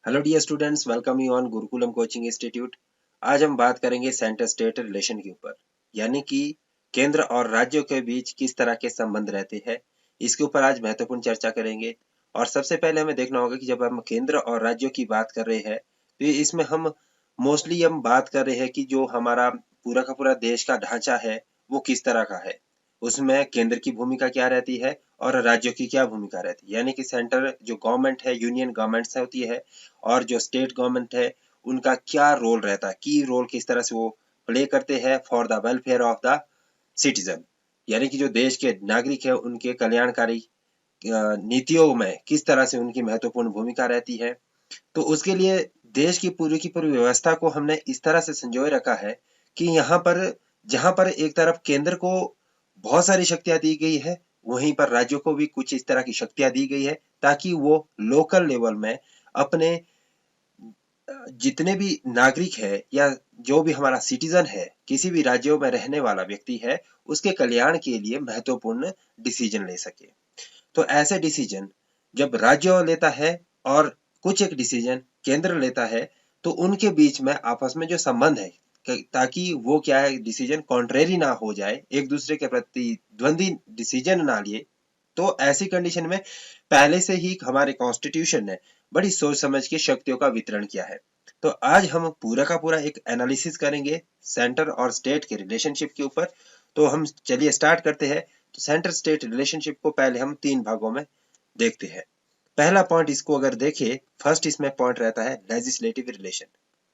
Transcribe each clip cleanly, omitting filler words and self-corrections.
Hello dear students, welcome you on Gurukulam coaching institute. आज हम बात करेंगे सेंटर स्टेट रिलेशन के ऊपर, यानी कि केंद्र और राज्यों के बीच किस तरह के संबंध रहते हैं। इसके ऊपर आज महत्वपूर्ण चर्चा करेंगे। और सबसे पहले हमें देखना होगा कि जब हम केंद्र और राज्यों की बात कर रहे हैं तो इसमें हम मोस्टली हम बात कर रहे हैं कि जो हमारा पूरा का पूरा देश का ढांचा है वो किस तरह का है, उसमें केंद्र की भूमिका क्या रहती है और राज्यों की क्या भूमिका रहती है। यानी कि सेंटर जो गवर्नमेंट है, यूनियन गवर्नमेंट्स होती है, और जो स्टेट गवर्नमेंट है उनका क्या रोल रहता है, की रोल किस तरह से वो प्ले करते हैं for the welfare of the citizen. यानी कि जो देश के नागरिक है उनके कल्याणकारी नीतियों में किस तरह से उनकी महत्वपूर्ण भूमिका रहती है। तो उसके लिए देश की पूरी व्यवस्था को हमने इस तरह से संजोए रखा है कि यहाँ पर जहां पर एक तरफ केंद्र को बहुत सारी शक्तियां दी गई है, वहीं पर राज्यों को भी कुछ इस तरह की शक्तियां दी गई है ताकि वो लोकल लेवल में अपने जितने भी नागरिक है या जो भी हमारा सिटीजन है, किसी भी राज्यों में रहने वाला व्यक्ति है, उसके कल्याण के लिए महत्वपूर्ण डिसीजन ले सके। तो ऐसे डिसीजन जब राज्य लेता है और कुछ एक डिसीजन केंद्र लेता है, तो उनके बीच में आपस में जो संबंध है ताकि वो क्या है डिसीजन कॉन्ट्रेरी ना हो जाए, एक दूसरे के प्रति द्वंद्वी डिसीजन ना लिए। तो ऐसी कंडीशन में पहले से ही हमारे कॉन्स्टिट्यूशन ने बड़ी सोच समझ के शक्तियों का वितरण किया है। तो आज हम पूरा का पूरा एक एनालिसिस करेंगे सेंटर और स्टेट के रिलेशनशिप के ऊपर। तो हम चलिए स्टार्ट करते हैं। तो सेंटर स्टेट रिलेशनशिप को पहले हम 3 भागों में देखते हैं। पहला पॉइंट इसको अगर देखें, फर्स्ट इसमें पॉइंट रहता है लेजिस्लेटिव रिलेशन।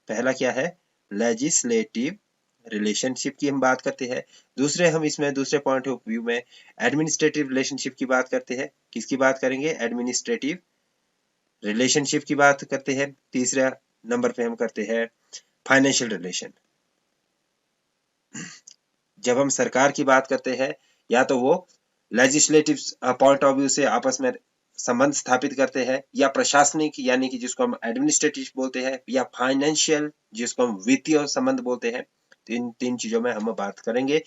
पहला क्या है? लेजिस्लेटिव रिलेशनशिप की हम बात करते हैं। दूसरे हम इसमें दूसरे पॉइंट ऑफ व्यू में एडमिनिस्ट्रेटिव रिलेशनशिप की बात करते हैं। किसकी बात करेंगे? एडमिनिस्ट्रेटिव रिलेशनशिप की बात करते हैं। तीसरा नंबर पे हम करते हैं फाइनेंशियल रिलेशन। जब हम सरकार की बात करते हैं या तो वो लेजिस्लेटिव पॉइंट ऑफ व्यू से आपस में संबंध स्थापित करते हैं, या प्रशासनिक यानी कि जिसको हम एडमिनिस्ट्रेटिव बोलते हैं, या फाइनेंशियल जिसको हम वित्तीय संबंध बोलते हैं। इन तीन चीजों में हम बात करेंगे।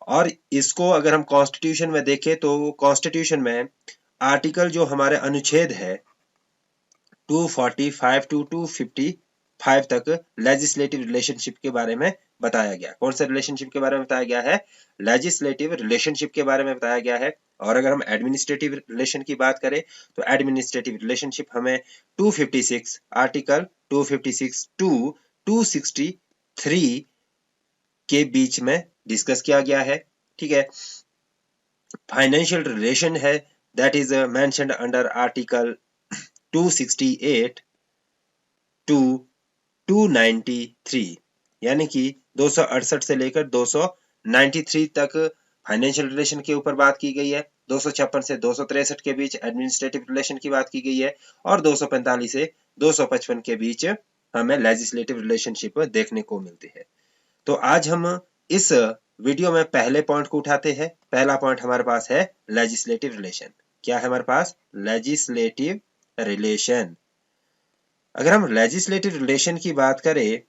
और इसको अगर हम कॉन्स्टिट्यूशन में देखें तो कॉन्स्टिट्यूशन में आर्टिकल जो हमारे अनुच्छेद है 245 टू 255 तक लेजिस्लेटिव रिलेशनशिप के बारे में बताया गया। कौन सा रिलेशनशिप के बारे में बताया गया है? लेजिस्लेटिव रिलेशनशिप के बारे में बताया गया है। और अगर हम एडमिनिस्ट्रेटिव रिलेशन की बात करें तो एडमिनिस्ट्रेटिव रिलेशनशिप हमें 256 आर्टिकल 256 टू 263 के बीच में डिस्कस किया गया है। ठीक है। फाइनेंशियल रिलेशन है that is mentioned under article 268 to 293, यानी कि 268 से लेकर 293 तक फाइनेंशियल रिलेशन के ऊपर बात की गई है। 256 से 263 के बीच एडमिनिस्ट्रेटिव रिलेशन की बात की गई है, और 245 से 255 के बीच हमें लेजिस्लेटिव रिलेशनशिप देखने को मिलती है। तो आज हम इस वीडियो में पहले पॉइंट को उठाते हैं। पहला पॉइंट हमारे पास है लेजिस्लेटिव रिलेशन। क्या है हमारे पास? Legislative relation. अगर हम लेजिस्लेटिव रिलेशन की बात करें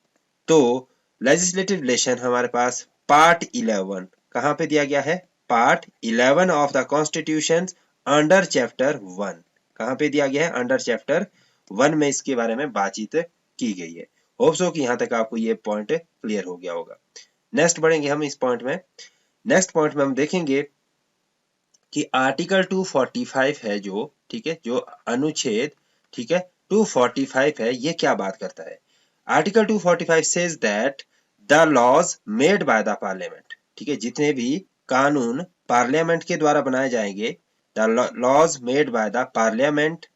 तो लेजिस्लेटिव रिलेशन हमारे पास पार्ट 11 कहां पे दिया गया है? Part 11 of the constitution under chapter 1। कहां पे दिया गया है? अंडर चैप्टर 1 में इसके बारे में बातचीत की गई है। होप सो कि यहां तक आपको ये पॉइंट क्लियर हो गया होगा। नेक्स्ट बढ़ेंगे हम इस पॉइंट में। नेक्स्ट पॉइंट में हम देखेंगे कि आर्टिकल 245 है जो, ठीक है, जो अनुच्छेद, ठीक है, 245 है, ये क्या बात करता है? Article 245 says that the laws made by the parliament, ठीक है, जितने भी कानून पार्लियामेंट के द्वारा बनाए जाएंगे, the laws made by the parliament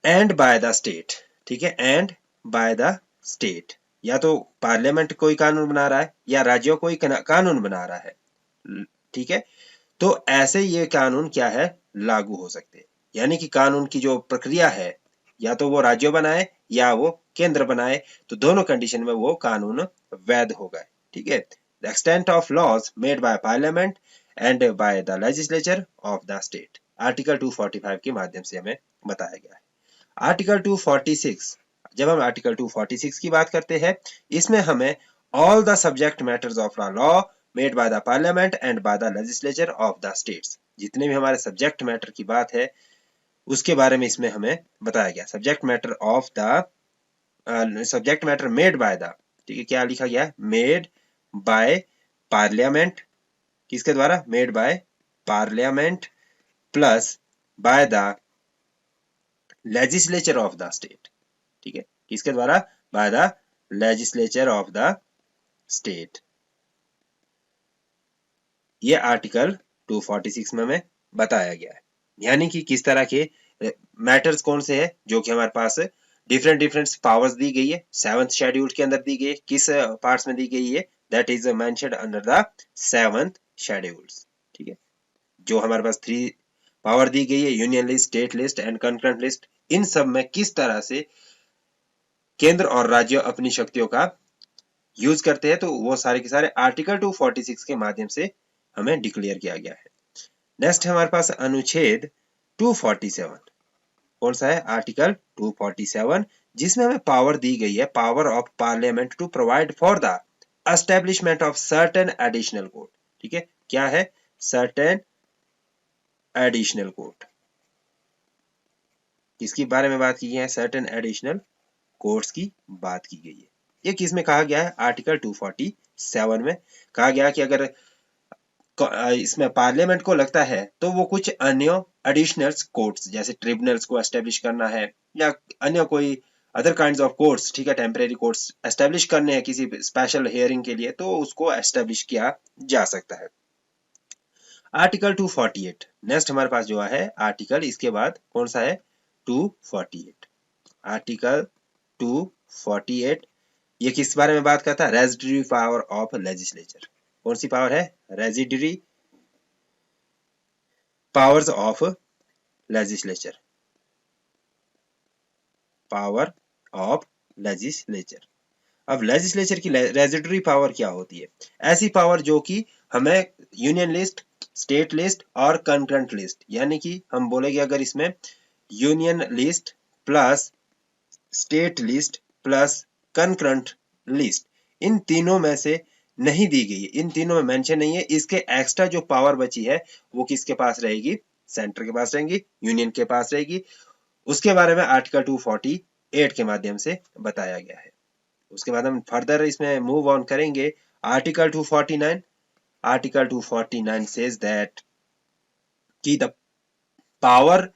and by the state, ठीक है, and by the state, या तो पार्लियामेंट कोई कानून बना रहा है या राज्यों कोई कानून बना रहा है, ठीक है, तो ऐसे ये कानून क्या है? लागू हो सकते हैं। यानी कि कानून की जो प्रक्रिया है या तो वो राज्य बनाए या वो केंद्र बनाए, तो दोनों कंडीशन में वो कानून वैध होगा। ठीक है। The extent of laws made by parliament and by the legislature of the state, article 245 के माध्यम से हमें बताया गया है। आर्टिकल 246, जब हम आर्टिकल 246 की बात करते हैं, इसमें हमें all the subject matters of law made by the parliament and by the legislature of the states, जितने भी हमारे सब्जेक्ट मैटर की बात है उसके बारे में इसमें हमें बताया गया। Subject matter of the subject matter made by the, ठीक है, क्या लिखा गया है, मेड बाय पार्लियामेंट, किसके द्वारा, made by parliament plus by the legislature of the state, ठीक है, किसके द्वारा, bye the legislature of the state. ये आर्टिकल 246 में हमें बताया गया है। यानी कि किस तरह के मैटर्स कौन से है जो कि हमारे पास डिफरेंट डिफरेंट पावर्स दी गई है, 7th शेड्यूल के अंदर दी गई है, किस पार्ट्स में दी गई है, that is mentioned under the 7th schedules, ठीक है। जो हमारे पास 3 पावर दी गई है, union list, state list and concurrent list, इन सब में किस तरह से केंद्र और राज्य अपनी शक्तियों का यूज करते हैं, तो वो सारे के सारे आर्टिकल 246 के माध्यम से हमें डिक्लेयर किया गया है। नेक्स्ट हमारे पास अनुच्छेद 247, कौन सा है, आर्टिकल 247, जिसमें हमें पावर दी गई है, power of parliament to provide for the establishment of certain additional code, ठीक है, क्या है, सर्टेन एडिशनल कोड, किसके बारे में बात की गई है, सर्टेन एडिशनल कोड्स की बात की गई है। ये किस में कहा गया है, आर्टिकल 247 में कहा गया कि अगर इसमें पार्लियामेंट को लगता है तो वो कुछ अन्य एडिशनल कोर्ट्स जैसे ट्रिब्यूनल्स को एस्टेब्लिश करना है या अन्य कोई अदर काइंड्स ऑफ कोर्ट्स, ठीक है, टेम्परेरी कोर्ट्स एस्टेब्लिश करने हैं किसी स्पेशल हियरिंग के लिए, तो उसको एस्टेब्लिश किया जा सकता है। आर्टिकल 248, नेक्स्ट हमारे पास जो है आर्टिकल, इसके बाद कौन सा है, 248, आर्टिकल 248, ये किस बारे में बात करता है, रेजिडरी पावर ऑफ लेजिस्लेचर, कौन सी पावर है, residuary powers of legislature, power of legislature. अब लेजिस्लेचर की रेजिडरी पावर क्या होती है, ऐसी पावर जो कि हमें यूनियन लिस्ट, स्टेट लिस्ट और कंकरेंट लिस्ट, यानी कि हम बोलेंगे अगर इसमें union list plus state list plus concurrent list, इन तीनों में से नहीं दी गई है, इन तीनों में मेंशन नहीं है, इसके एक्स्ट्रा जो पावर बची है वो किसके पास रहेगी, सेंटर के पास रहेगी, यूनियन के पास रहेगी। उसके बारे में आर्टिकल 248 के माध्यम से बताया गया है। उसके बाद हम फर्दर इसमें मूव ऑन करेंगे। आर्टिकल 249, आर्टिकल 249 सेज दैट कि the power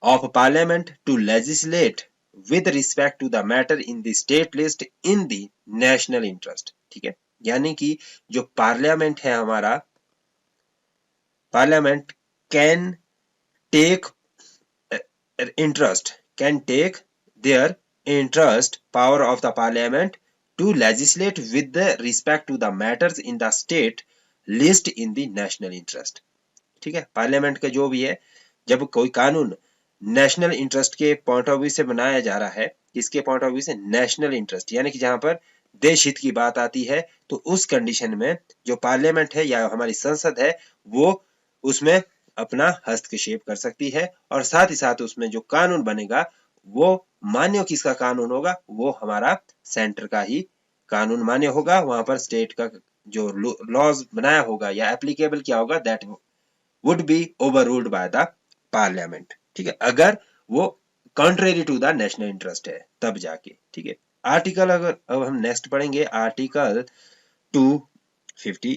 of parliament to legislate with respect to the matter in the state list in the national interest, ठीक है, यानी कि जो पार्लियामेंट है हमारा, parliament can take interest, can take their interest, power of the parliament to legislate with the respect to the matters in the state list in the national interest, ठीक है। Parliament का जो भी है, जब कोई कानून नेशनल इंटरेस्ट के पॉइंट ऑफ व्यू से बनाया जा रहा है, किसके पॉइंट ऑफ व्यू से, नेशनल इंटरेस्ट, यानी कि जहां पर देश हित की बात आती है, तो उस कंडीशन में जो पार्लियामेंट है या हमारी संसद है वो उसमें अपना हस्तक्षेप कर सकती है, और साथ ही साथ उसमें जो कानून बनेगा वो मान्य किसका कानून होगा, वो हमारा सेंटर का ही कानून मान्य होगा, वहां पर स्टेट का जो लॉज बनाया होगा या एप्लीकेबल क्या होगा, that would be overruled by the parliament, ठीक है, अगर वो contrary to the national interest है तब जाके, ठीक है। आर्टिकल अगर अब हम नेक्स्ट पढ़ेंगे, आर्टिकल 250,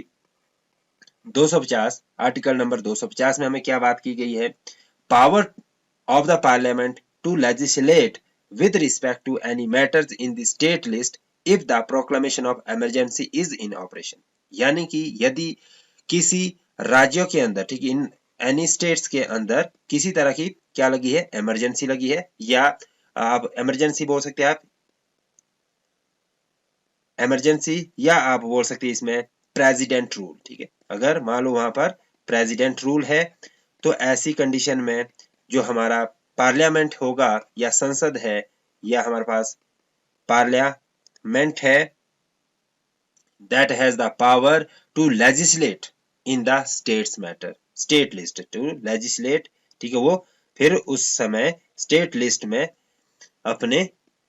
250, आर्टिकल नंबर 250 में हमें क्या बात की गई है, power of the parliament to legislate with respect to any matters in the state list if the proclamation of emergency is in operation, यानी कि यदि किसी राज्यों के अंदर, ठीक, इन एनी स्टेट्स के अंदर किसी तरह की क्या लगी है, इमरजेंसी लगी है, या आप इमरजेंसी बोल सकते हैं, आप इमरजेंसी, या आप बोल सकते हैं इसमें प्रेसिडेंट रूल, ठीक है, अगर मान लो वहां पर प्रेसिडेंट रूल है, तो ऐसी कंडीशन में जो हमारा पार्लियामेंट होगा या संसद है या हमारे पास पार्लियामेंट है, that has the power to legislate in the states matter, state list to legislate, ठीक है, वो फिर उस समय स्टेट लिस्ट में अपने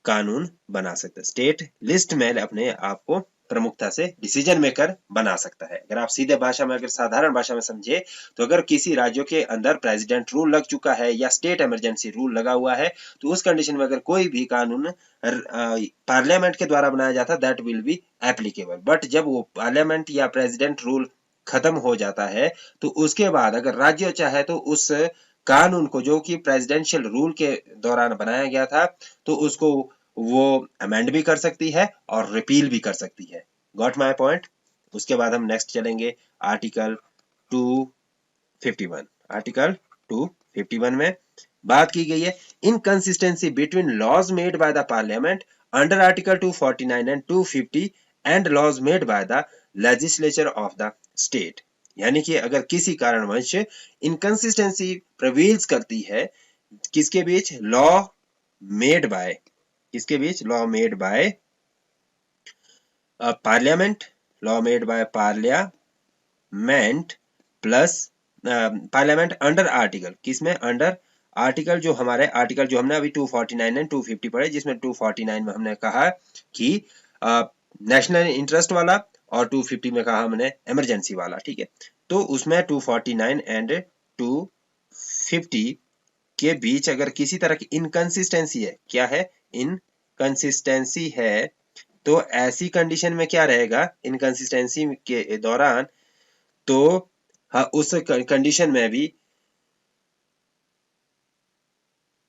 कानून बना सकता है, स्टेट लिस्ट में अपने आप को प्रमुखता से डिसीजन मेकर बना सकता है। अगर आप सीधे भाषा में, अगर साधारण भाषा में समझे, तो अगर किसी राज्यों के अंदर प्रेसिडेंट रूल लग चुका है या स्टेट इमरजेंसी रूल लगा हुआ है, तो उस कंडीशन में अगर कोई भी कानून पार्लियामेंट के द्वारा बनाया जाता, that will be applicable. But जब वो पार्लियामेंट या प्रेसिडेंट रूल खत्म हो जाता है, तो उसके बाद अगर राज्य चाहे तो उस कानून को, जो कि प्रेसिडेंशियल रूल के दौरान बनाया गया था, तो उसको वो अमेंड भी कर सकती है और रिपील भी कर सकती है। Got my point? उसके बाद हम नेक्स्ट चलेंगे आर्टिकल 251। आर्टिकल 251 में बात की गई है inconsistency between laws made by the parliament under article 249 and 250 and laws made by the legislature of the state. यानी कि अगर किसी कारणवश इनकंसिस्टेंसी प्रिवील्स करती है किसके बीच? लॉ मेड बाय, किसके बीच? Law made by parliament, law made by parliament plus parliament under article, किसमें? अंडर आर्टिकल, जो हमारे आर्टिकल जो हमने अभी 249 एंड 250 पढ़े, जिसमें 249 में हमने कहा कि नेशनल इंटरेस्ट वाला और 250 में कहा हमने इमरजेंसी वाला, ठीक है। तो उसमें 249 एंड 250 के बीच अगर किसी तरह की इनकंसिस्टेंसी है, क्या है? इनकंसिस्टेंसी है, तो ऐसी कंडीशन में क्या रहेगा इनकंसिस्टेंसी के दौरान? तो हाँ, उस कंडीशन में भी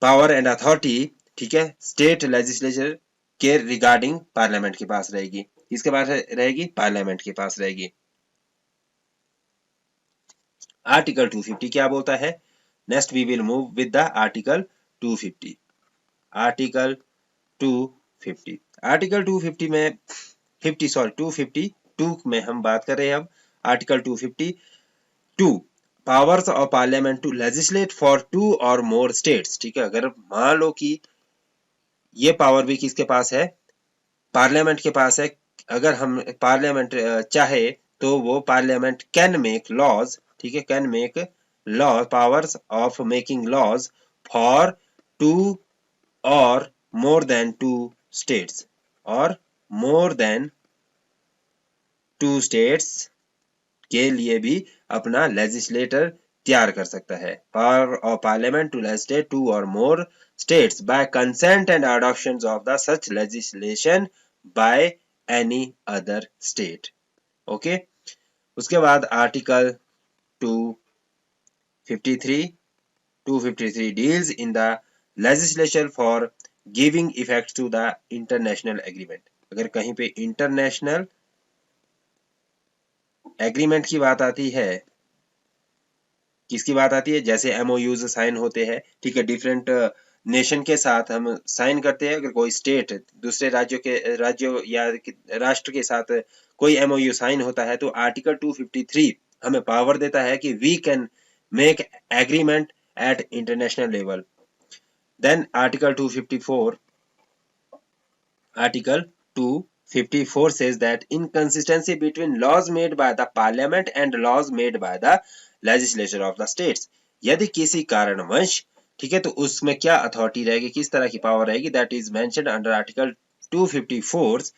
पावर एंड अथॉरिटी, ठीक है, स्टेट लेजिस्लेचर के रिगार्डिंग पार्लियामेंट के पास रहेगी। किसके पास रहेगी? पार्लियामेंट के पास रहेगी। आर्टिकल 250 क्या बोलता है? Next we will move with the article 250। Article 250, article 250 में 252 में हम बात कर रहे हैं। अब article 252, powers of parliament to legislate for 2 or more states, ठीक है। अगर मान लो कि ये पावर भी किसके पास है? पार्लियामेंट के पास है। अगर हम पार्लियामेंट चाहे तो वो पार्लियामेंट कैन मेक लॉज, ठीक है, can make law, powers of making laws for 2 or more than 2 states, और मोर देन 2 स्टेट्स के लिए भी अपना लेजिस्लेटर तैयार कर सकता है। Power of parliament to legislate 2 or more states by consent and adoption of the such legislation by any other state. Okay, उसके बाद article 253 deals in the legislation for giving effect to the international agreement. अगर कहीं पे international agreement की बात आती है, किसकी बात आती है? जैसे एमओयूज साइन होते हैं, ठीक है, डिफरेंट नेशन के साथ हम साइन करते हैं। अगर कोई स्टेट दूसरे राज्यों या राष्ट्र के साथ कोई एमओयू साइन होता है, तो आर्टिकल 253 हमें पावर देता है कि we can make agreement at international level. Then article 254, Article 254 says that inconsistency between laws made by the parliament and laws made by the legislature of the states, यदि किसी कारणवश, ठीक है, तो उसमें क्या अथॉरिटी रहेगी, किस तरह की पावर रहेगी? That is mentioned under article 254।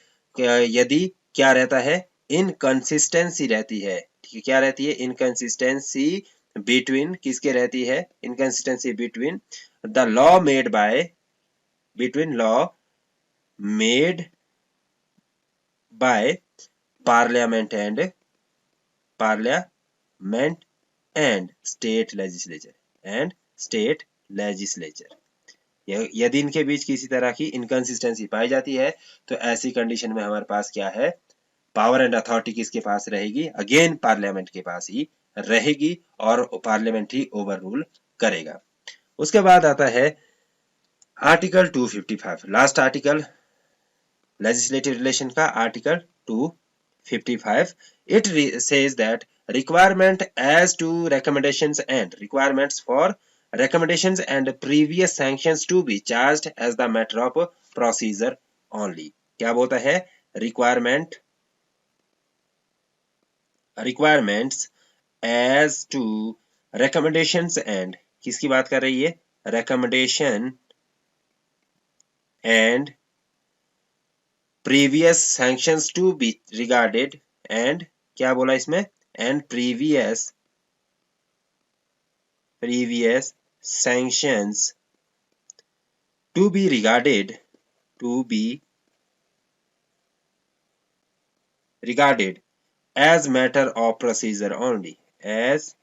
यदि क्या रहता है? इनकंसिस्टेंसी रहती है, ठीक है, क्या रहती है? इनकंसिस्टेंसी बिटवीन, किसके रहती है? Inconsistency between the law made bye, between law made by parliament and state legislature यदि इनके बीच किसी तरह की इनकंसिस्टेंसी पाई जाती है, तो ऐसी कंडीशन में हमारे पास क्या है? पावर एंड अथॉरिटी किसके पास रहेगी? अगेन पार्लियामेंट के पास ही रहेगी, और पार्लियामेंट ही ओवर रूल करेगा। उसके बाद आता है article 255, last article legislative relation का, article 255। It says that requirement as to recommendations and previous sanctions to be charged as the matter of procedure only। क्या बोलता है? requirements as to recommendations and, किसकी बात कर रही है? recommendation and previous sanctions to be regarded and क्या बोला इसमें, and previous sanctions to be regarded as matter of procedure only, as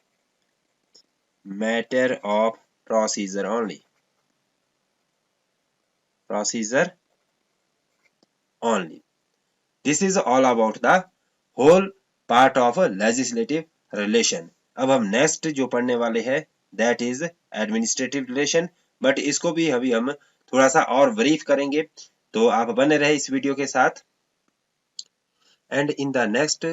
matter of procedure only, this is all about the whole part of a legislative relation. अब हम next जो पढ़ने वाले हैं that is administrative relation, but इसको भी अभी हम थोड़ा सा और ब्रीफ करेंगे, तो आप बने रहे इस वीडियो के साथ। एंड इन द नेक्स्ट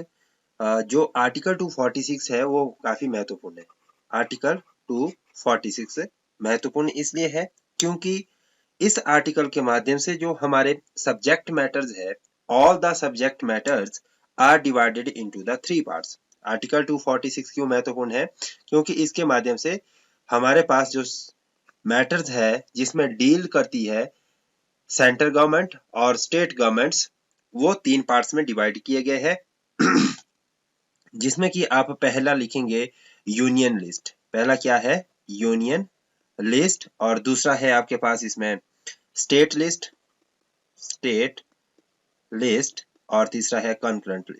जो आर्टिकल 246 है वो काफी महत्वपूर्ण है। आर्टिकल 246 महत्वपूर्ण इसलिए है क्योंकि इस आर्टिकल के माध्यम से जो हमारे सब्जेक्ट मैटर्स है, all the subject matters are divided into the 3 parts. Article 246 क्यों महत्वपूर्ण है, क्योंकि इसके माध्यम से हमारे पास जो मैटर्स है जिसमें डील करती है सेंट्रल गवर्नमेंट और स्टेट गवर्नमेंट्स, वो 3 पार्ट्स में डिवाइड किए गए हैं। जिसमें कि आप पहला लिखेंगे यूनियन लिस्ट, पहला क्या है यूनियन लिस्ट, और दूसरा है आपके पास इसमें स्टेट लिस्ट, और तीसरा है कंकरेंट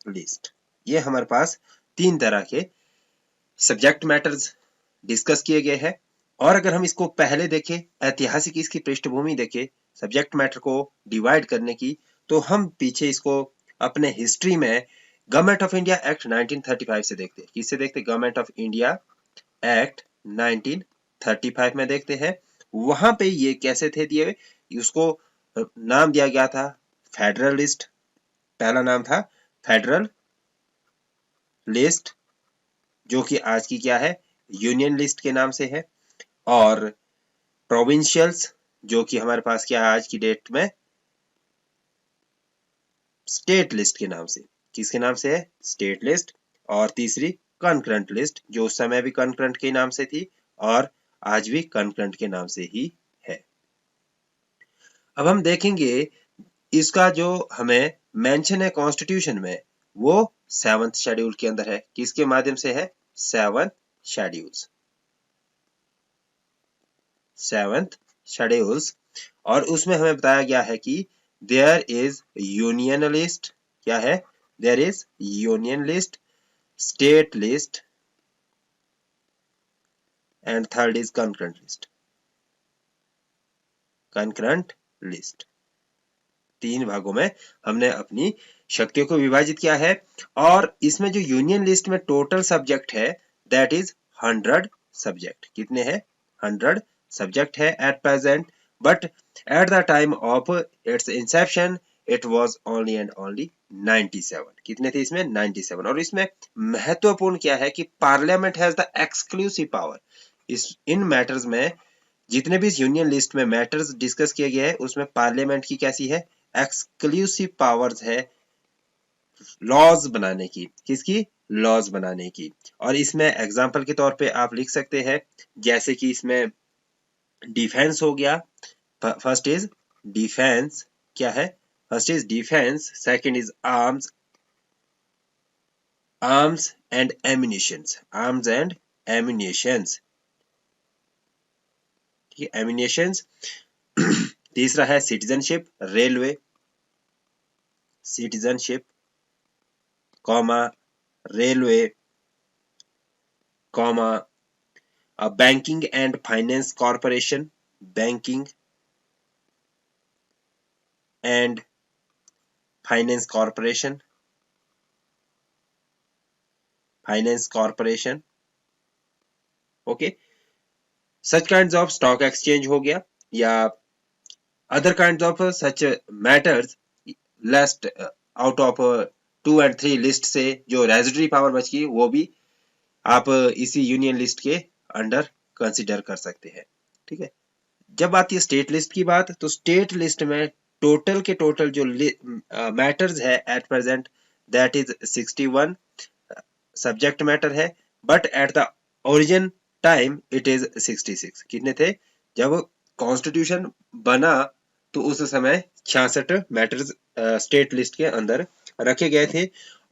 लिस्ट। ये हमारे पास 3 तरह के सब्जेक्ट मैटर्स डिस्कस किए गए हैं। और अगर हम इसको पहले देखें, ऐतिहासिक इसकी पृष्ठभूमि देखें सब्जेक्ट मैटर को डिवाइड करने की, तो हम पीछे इसको अपने हिस्ट्री में गवर्नमेंट ऑफ इंडिया एक्ट 1935 से देखते हैं। किससे देखते? गवर्नमेंट ऑफ इंडिया एक्ट 1935 में देखते हैं। वहां पे ये कैसे थे दिए हुए, उसको नाम दिया गया था फेडरल लिस्ट। पहला नाम था फेडरल लिस्ट, जो कि आज की क्या है यूनियन लिस्ट के नाम से है, और प्रोविंशियल्स जो कि हमारे पास क्या है आज की डेट में स्टेट लिस्ट के नाम से। किसके नाम से है? State list. और तीसरी कॉन्करेंट लिस्ट, जो उस समय भी कॉन्करेंट के नाम से थी और आज भी कॉन्करेंट के नाम से ही है। अब हम देखेंगे इसका जो हमें मेंशन है कॉन्स्टिट्यूशन में, वो 7th शेड्यूल के अंदर है। किसके माध्यम से है? 7th schedules. और उसमें हमें बताया गया है कि देयर इज यूनियन लिस्ट, क्या है? There is union list, state list, and third is concurrent list. 3 भागों में हमने अपनी शक्तियों को विभाजित किया है। और इसमें जो यूनियन लिस्ट में टोटल सब्जेक्ट है दैट इज 100 सब्जेक्ट। कितने हैं? 100 सब्जेक्ट है at present, but at the time of its inception it was only and only 97। कितने थे इसमें? 97। और इसमें महत्वपूर्ण क्या है कि parliament has the exclusive power. इस इन मैटर्स में जितने भी इस यूनियन लिस्ट में मैटर्स डिस्कस किए गए हैं उसमें पार्लियामेंट की कैसी है? एक्सक्लूसिव पावर्स है लॉज बनाने की। किसकी? लॉज बनाने की। और इसमें एग्जांपल के तौर पे आप लिख सकते हैं, जैसे कि इसमें डिफेंस हो गया। फर्स्ट इज डिफेंस, क्या है? First is defence, second is arms and ammunitions, ठीक है, एम्यूनिशंस। तीसरा है citizenship, railway citizenship, comma railway, comma banking and finance corporation, banking and finance corporation, okay. Such kinds of stock exchange हो गया, या other kinds of such matters lest out of 2 and 3 list से जो residuary power बच गई वो भी आप इसी यूनियन लिस्ट के अंडर कंसीडर कर सकते हैं, ठीक है। जब आती है स्टेट लिस्ट की बात, तो स्टेट लिस्ट में टोटल के टोटल जो मैटर्स है at present that is 61 subject matter है, but at the origin time it is 66। कितने थे? जब कॉन्स्टिट्यूशन बना तो उस समय 66 मैटर्स स्टेट लिस्ट के अंदर रखे गए थे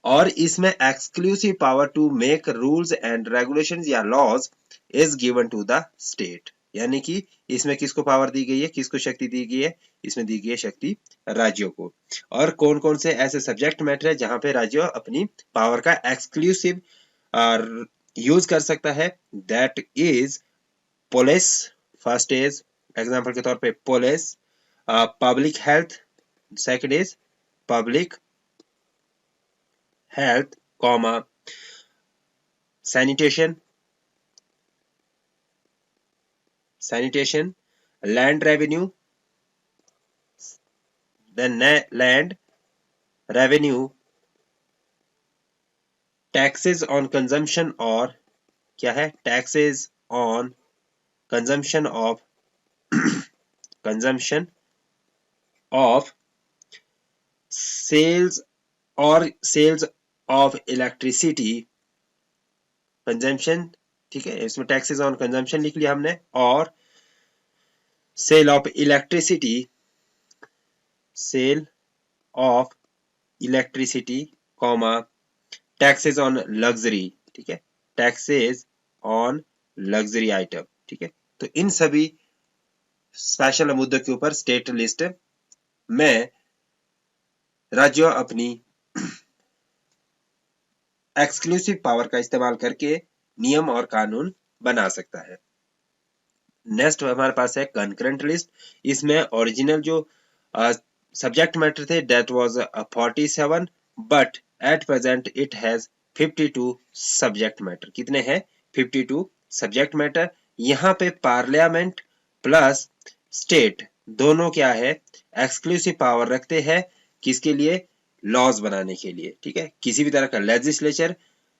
और इसमें exclusive power to make rules and regulations या laws is given to the state, यानी कि इसमें किसको पावर दी गई है, किसको शक्ति दी गई है, इसमें दी गई है शक्ति राज्यों को। और कौन कौन से ऐसे सब्जेक्ट मैटर है जहां पे राज्य अपनी पावर का एक्सक्लूसिव यूज कर सकता है, that is police, first is example के तौर पे police, public health, second is public health, comma sanitation, land revenue, then land revenue, taxes on consumption और क्या है, taxes on consumption of consumption of sales और sales of electricity consumption, ठीक है, इसमें taxes on consumption लिख लिया हमने, और sale of electricity, sale of electricity, comma taxes on luxury, ठीक है, taxes on luxury item, ठीक है। तो इन सभी स्पेशल मुद्दों के ऊपर स्टेट लिस्ट में राज्य अपनी एक्सक्लूसिव पावर का इस्तेमाल करके नियम और कानून बना सकता है। नेक्स्ट हमारे पास है कंकरेंट लिस्ट। इसमें ओरिजिनल जो सब्जेक्ट मैटर थे that was 47, but at present it has 52 subject matter. कितने हैं? 52 सब्जेक्ट मैटर। यहाँ पे पार्लियामेंट प्लस स्टेट दोनों क्या है, एक्सक्लूसिव पावर रखते हैं, किसके लिए? लॉज बनाने के लिए, ठीक है। किसी भी तरह का लेजिस्लेचर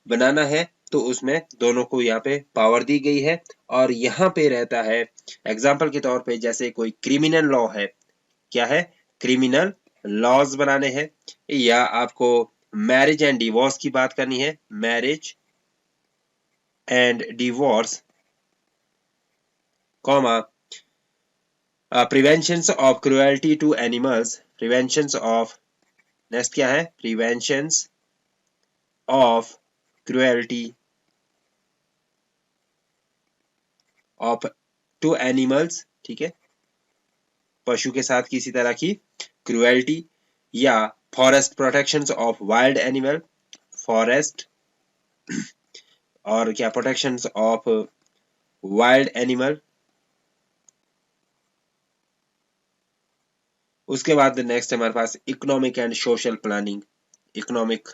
बनाना है तो उसमें दोनों को यहाँ पे पावर दी गई है। और यहाँ पे रहता है एग्जाम्पल के तौर पे, जैसे कोई क्रिमिनल लॉ है, क्या है? क्रिमिनल लॉज बनाने हैं, या आपको मैरिज एंड डिवोर्स की बात करनी है, marriage and divorce, comma prevention of cruelty to animals, prevention of, next क्या है? Prevention of cruelty of to animals, ठीक है, पशु के साथ किसी तरह की क्रुएल्टी, या forest protection of wild animal, forest और क्या प्रोटेक्शन ऑफ वाइल्ड एनिमल। उसके बाद नेक्स्ट हमारे पास economic and social planning, economic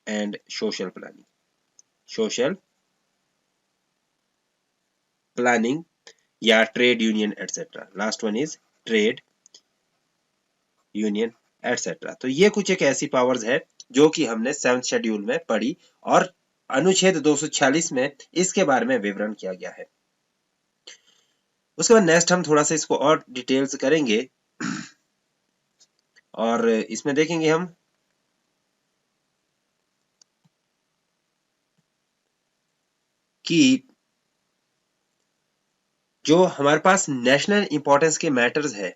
and social planning, social planning या trade union etcetera. Last one is trade union etcetera. तो ये कुछ एक ऐसी पावर्स है जो कि हमने 7th शेड्यूल में पढ़ी और अनुच्छेद 246 में इसके बारे में विवरण किया गया है। उसके बाद नेक्स्ट हम थोड़ा सा इसको और डिटेल्स करेंगे और इसमें देखेंगे हम कि जो हमारे पास नेशनल इंपॉर्टेंस के मैटर्स है,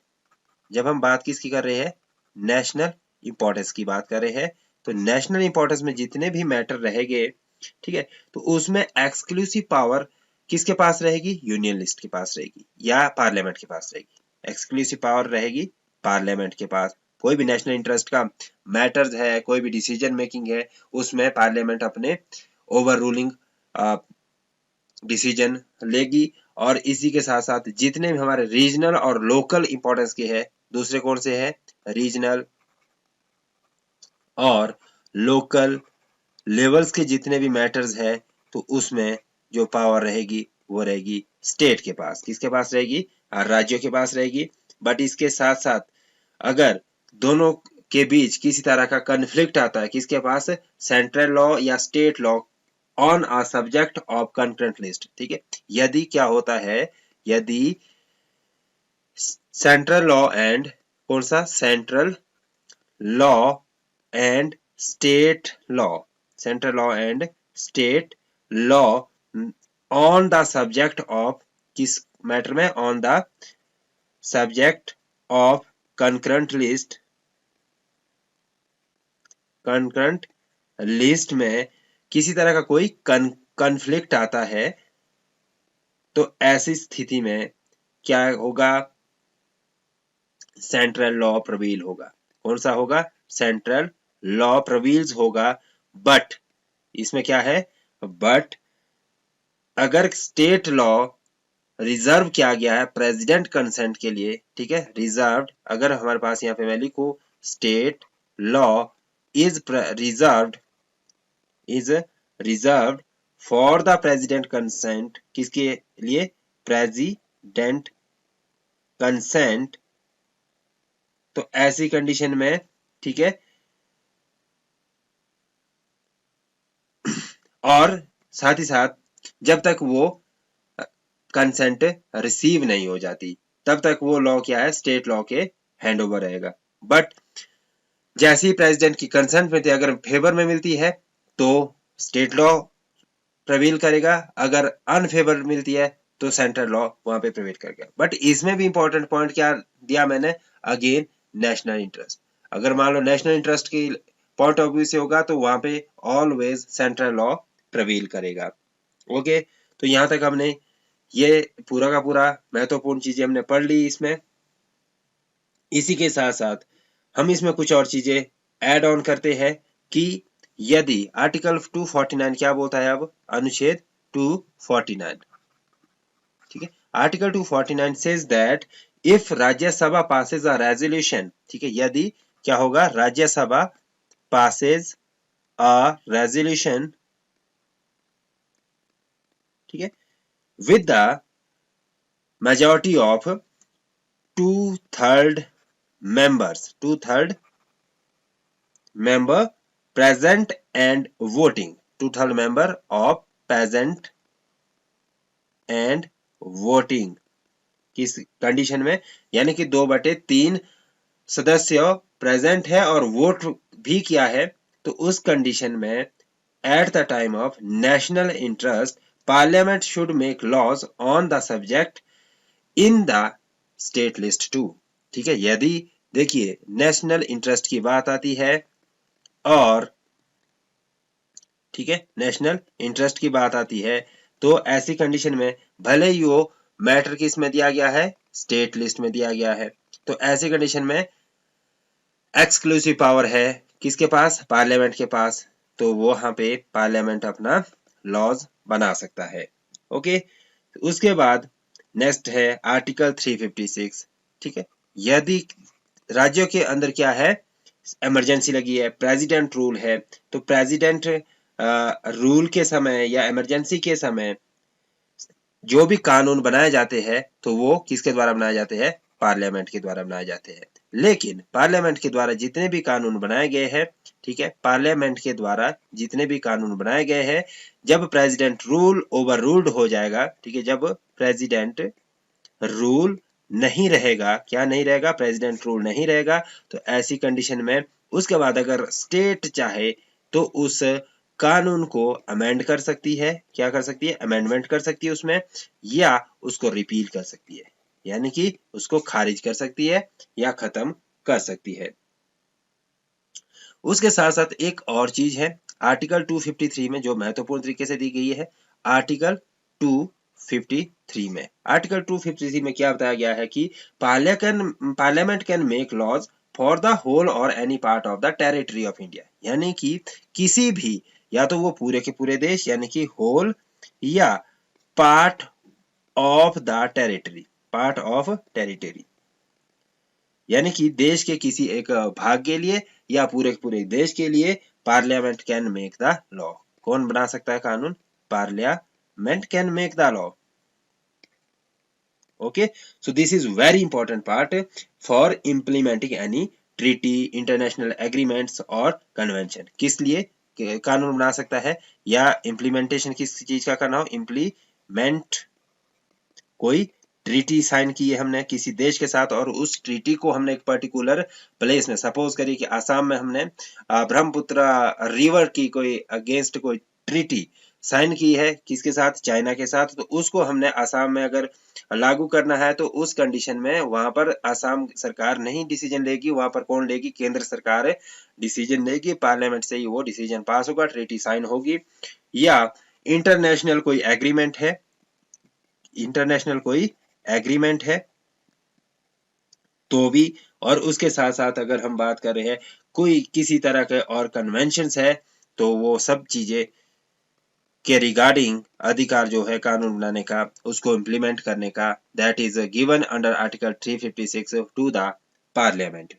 जब हम बात किसकी कर रहे हैं? नेशनल इंपॉर्टेंस की बात कर रहे हैं। तो नेशनल इंपॉर्टेंस में जितने भी मैटर रहेंगे, ठीक है, तो उसमें एक्सक्लूसिव पावर किसके पास रहेगी? यूनियन लिस्ट के पास रहेगी या पार्लियामेंट के पास रहेगी। एक्सक्लूसिव पावर रहेगी पार्लियामेंट के पास। कोई भी नेशनल इंटरेस्ट का मैटर्स है, कोई भी डिसीजन मेकिंग है, उसमें पार्लियामेंट अपने ओवर रूलिंग डिसीजन लेगी। और इसी के साथ साथ जितने भी हमारे रीजनल और लोकल इंपॉर्टेंस के हैं, दूसरे कौन से हैं? रीजनल और लोकल लेवल्स के जितने भी मैटर्स है, तो उसमें जो पावर रहेगी वो रहेगी स्टेट के पास। किसके पास रहेगी? राज्यों के पास रहेगी। बट इसके साथ साथ अगर दोनों के बीच किसी तरह का कन्फ्लिक्ट आता है, किसके पास? सेंट्रल लॉ या state law on a subject of concurrent list, ठीक है। यदि क्या होता है, यदि सेंट्रल लॉ एंड, कौन सा? Central law and state law, central law and state law on the subject of, किस मैटर में, on the subject of concurrent list, concurrent list में किसी तरह का कोई कन्फ्लिक्ट आता है, तो ऐसी स्थिति में क्या होगा, सेंट्रल लॉ प्रवील होगा। कौन सा होगा, सेंट्रल लॉ प्रवील्स होगा। बट इसमें क्या है, बट अगर स्टेट लॉ रिजर्व किया गया है प्रेसिडेंट कंसेंट के लिए, ठीक है, रिजर्व, अगर हमारे पास यहाँ पे मैं लिखूं state law is reserved for the president consent, किसके लिए, प्रेसिडेंट कंसेंट, तो ऐसी कंडीशन में, ठीक है, और साथ ही साथ जब तक वो कंसेंट रिसीव नहीं हो जाती तब तक वो लॉ क्या है, स्टेट लॉ के हैंड ओवर रहेगा। बट जैसे ही प्रेसिडेंट की कंसेंट मिलती है, अगर फेवर में मिलती है तो स्टेट लॉ प्रवील करेगा, अगर अनफेवर मिलती है तो सेंट्रल लॉ वहां पे प्रवील करेगा। बट इसमें भी इंपॉर्टेंट पॉइंट क्या दिया मैंने, अगेन नेशनल इंटरेस्ट, अगर मान लो नेशनल इंटरेस्ट की पॉइंट ऑफ व्यू से होगा तो वहां पे ऑलवेज सेंट्रल लॉ प्रवील करेगा। ओके, तो यहां तक हमने ये पूरा का पूरा महत्वपूर्ण चीजें हमने पढ़ ली इसमें। इसी के साथ साथ हम इसमें कुछ और चीजें ऐड ऑन करते हैं कि यदि आर्टिकल 249 क्या बोलता है, अब अनुच्छेद 249, ठीक है, article 249 says that if Rajya Sabha passes a resolution, ठीक है, यदि क्या होगा, राज्यसभा पासेज अ रेजोल्यूशन, ठीक है, with the majority of two-third member present and voting, two-third member of present and voting, किस कंडीशन में, यानी कि 2/3 सदस्य प्रेजेंट है और वोट भी किया है, तो उस कंडीशन में at the time of national interest parliament should make laws on the subject in the state list too, ठीक है, यदि देखिए नेशनल इंटरेस्ट की बात आती है और, ठीक है, नेशनल इंटरेस्ट की बात आती है, तो ऐसी कंडीशन में भले ही वो मैटर किस में दिया गया है, स्टेट लिस्ट में दिया गया है, तो ऐसी कंडीशन में एक्सक्लूसिव पावर है किसके पास, पार्लियामेंट के पास, तो वो वहां पे पार्लियामेंट अपना लॉज बना सकता है। ओके, उसके बाद नेक्स्ट है आर्टिकल 356, ठीक है, यदि राज्यों के अंदर क्या है, इमरजेंसी लगी है, प्रेसिडेंट रूल है, तो प्रेसिडेंट रूल के समय या इमरजेंसी के समय जो भी कानून बनाए जाते हैं तो वो किसके द्वारा बनाए जाते हैं, पार्लियामेंट के द्वारा बनाए जाते हैं। लेकिन पार्लियामेंट के द्वारा जितने भी कानून बनाए गए हैं, ठीक है, पार्लियामेंट के द्वारा जितने भी कानून बनाए गए हैं, जब प्रेसिडेंट रूल ओवर रूल्ड हो जाएगा, ठीक है, जब प्रेसिडेंट रूल नहीं रहेगा, क्या नहीं रहेगा, प्रेसिडेंट रूल नहीं रहेगा, तो ऐसी कंडीशन में उसके बाद अगर स्टेट चाहे तो उस कानून को अमेंड कर सकती है, क्या कर सकती है, अमेंडमेंट कर सकती है उसमें, या उसको रिपील कर सकती है, यानी कि उसको खारिज कर सकती है या खत्म कर सकती है। उसके साथ साथ एक और चीज है आर्टिकल 253 में जो महत्वपूर्ण तरीके से दी गई है, आर्टिकल 253 में, आर्टिकल 253 में क्या बताया गया है कि parliament can make laws for the whole और any part of the territory of India, यानी कि किसी भी, या तो वो पूरे के पूरे देश यानी कि होल, या part of the territory, part of territory, यानी कि देश के किसी एक भाग के लिए या पूरे पूरे देश के लिए parliament can make the law, कौन बना सकता है कानून, parliament can make the law. Okay, so this is very important part for implementing any treaty, international agreements और कन्वेंशन, किस लिए कानून बना सकता है, या इम्प्लीमेंटेशन किस चीज का करना हो, इम्प्लीमेंट, कोई ट्रीटी साइन की है हमने किसी देश के साथ और उस ट्रीटी को हमने एक पर्टिकुलर प्लेस में, सपोज करिए कि आसाम में हमने ब्रह्मपुत्र रिवर की कोई अगेंस्ट कोई ट्रीटी साइन की है किसके साथ, चाइना के साथ, तो उसको हमने आसाम में अगर लागू करना है तो उस कंडीशन में वहां पर आसाम सरकार नहीं डिसीजन लेगी, वहां पर कौन लेगी, केंद्र सरकार डिसीजन लेगी, पार्लियामेंट से ही वो डिसीजन पास होगा, ट्रीटी साइन होगी। या इंटरनेशनल कोई एग्रीमेंट है, इंटरनेशनल कोई एग्रीमेंट है तो भी, और उसके साथ साथ अगर हम बात कर रहे हैं कोई किसी तरह के और कन्वेंशंस है तो वो सब चीजें के रिगार्डिंग अधिकार जो है कानून बनाने का, उसको इम्प्लीमेंट करने का, that is given under article 356 to the parliament.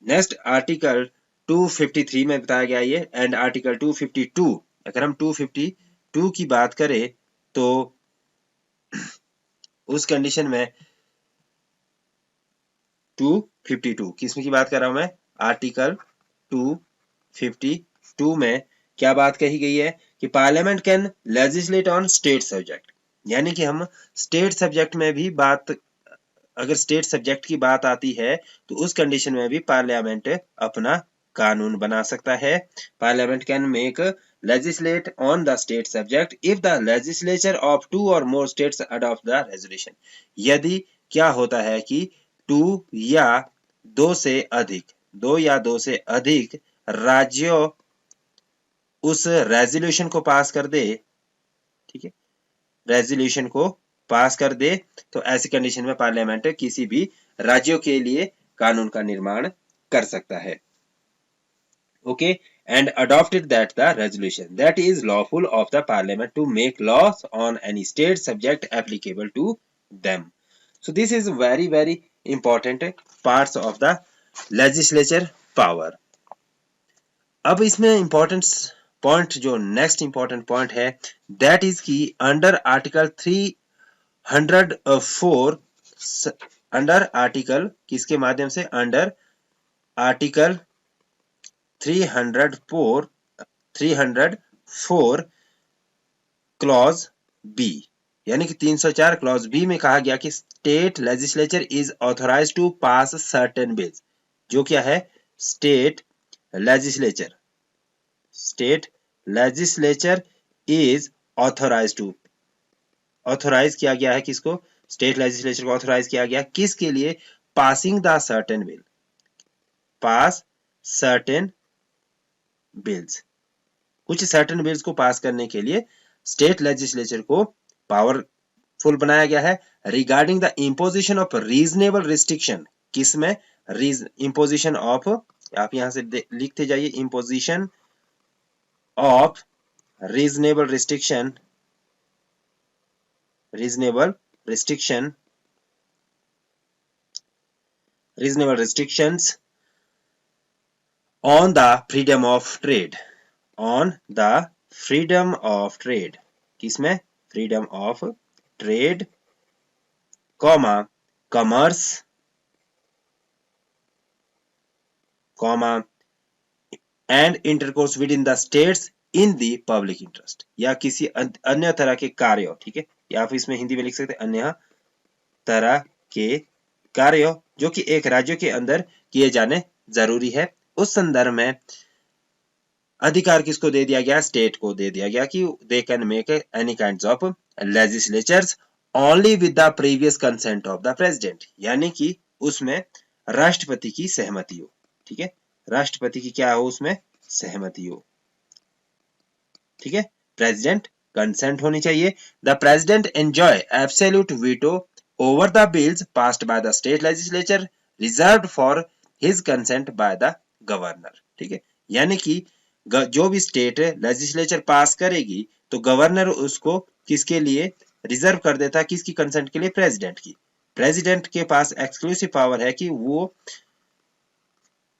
Next article 253 में बताया गया ये, एंड आर्टिकल 252, अगर हम 252 की बात करें तो उस कंडीशन में 252 किसमें की बात कर रहा हूं मैं, आर्टिकल 252 में क्या बात कही गई है कि parliament can legislate on state subject, यानी कि हम स्टेट सब्जेक्ट में भी बात, अगर स्टेट सब्जेक्ट की बात आती है तो उस कंडीशन में भी पार्लियामेंट अपना कानून बना सकता है। Parliament can make legislate on the state subject if the legislature of two or more states adopt the resolution। यदि क्या होता है कि दो या दो से अधिक राज्यों उस रेजोल्यूशन को पास कर दे, ठीक है, रेजोल्यूशन को पास कर दे, तो ऐसी कंडीशन में पार्लियामेंट किसी भी राज्यों के लिए कानून का निर्माण कर सकता है। Okay, and adopted that the resolution that is lawful of the parliament to make laws on any state subject applicable to them। So this is very important parts of the legislature power। अब इसमें important point, जो next important point है, that is की under article 304, under article किसके माध्यम से, under article 304 clause B, यानी कि 304 क्लॉज बी में कहा गया कि state legislature is authorize to pass certain bills. जो क्या है, state legislature is authorize to, authorize किया गया है किसको, स्टेट लेजिस्लेचर को ऑथोराइज किया गया किसके लिए, passing the certain bill, pass certain bills, कुछ सर्टेन बिल्स को पास करने के लिए स्टेट लेजिस्लेचर को पावरफुल बनाया गया है। Regarding the imposition of reasonable restriction, किसमें, इम्पोजिशन ऑफ, आप यहां से लिखते जाइए, imposition of reasonable restriction, reasonable restrictions on the freedom of trade, on the freedom of trade, किसमें, freedom of trade, comma commerce, comma and intercourse within the states in the public interest, या किसी अन्य तरह के कार्य, ठीक है, या आप इसमें हिंदी में लिख सकते हैं अन्य तरह के कार्य जो कि एक राज्य के अंदर किए जाने जरूरी है, उस संदर्भ में अधिकार किसको दे दिया गया, स्टेट को दे दिया गया कि they can make any kinds of legislatures only with the previous consent of the president, यानी कि उसमें राष्ट्रपति की सहमति हो, ठीक है, राष्ट्रपति की क्या हो, उसमें सहमति हो, ठीक है, प्रेसिडेंट कंसेंट होनी चाहिए। The president enjoy absolute veto over the bills passed by the state legislature reserved for his consent by the governor, ठीक है, यानी कि जो भी स्टेट लेजिस्लेचर पास करेगी तो गवर्नर उसको किसके लिए रिजर्व कर देता है, किसकी कंसेंट के लिए, प्रेसिडेंट की। प्रेसिडेंट के पास एक्सक्लूसिव पावर है कि वो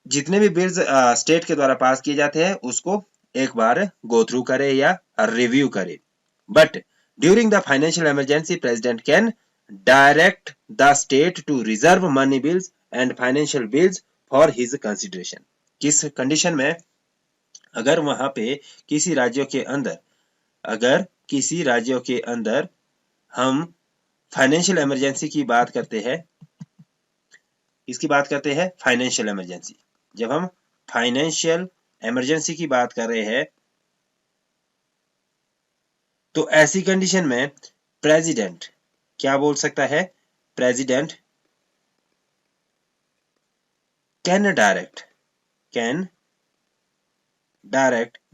जितने भी बिल्स स्टेट के द्वारा पास किए जाते हैं उसको एक बार गो थ्रू करे या रिव्यू करे। But during the financial emergency president can direct the state to reserve money bills and financial bills for his consideration. किस कंडीशन में, अगर वहां पे किसी राज्यों के अंदर, अगर किसी राज्यों के अंदर हम फाइनेंशियल इमरजेंसी की बात करते हैं, इसकी बात करते हैं फाइनेंशियल इमरजेंसी, जब हम फाइनेंशियल इमरजेंसी की बात कर रहे हैं तो ऐसी कंडीशन में प्रेसिडेंट क्या बोल सकता है? President can direct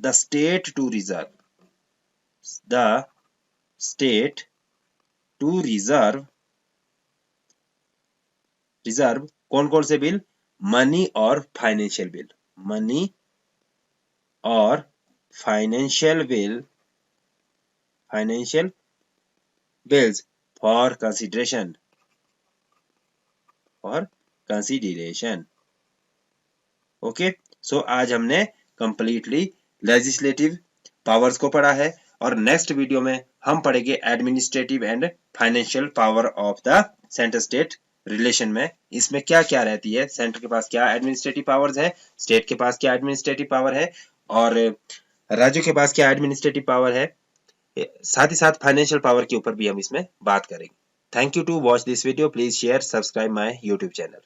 the state to reserve कौन कौन से बिल? मनी और फाइनेंशियल बिल, मनी और financial bills for consideration okay. So आज हमने कंप्लीटली लेजिस्लेटिव पावर्स को पढ़ा है और नेक्स्ट वीडियो में हम पढ़ेंगे administrative and financial power of the centre state relation में इसमें क्या क्या रहती है, सेंटर के पास क्या एडमिनिस्ट्रेटिव पावर्स है, स्टेट के पास क्या एडमिनिस्ट्रेटिव पावर है और राज्यों के पास क्या एडमिनिस्ट्रेटिव पावर है, साथ ही साथ फाइनेंशियल पावर के ऊपर भी हम इसमें बात करेंगे। Thank you to watch this video, please share subscribe my YouTube channel.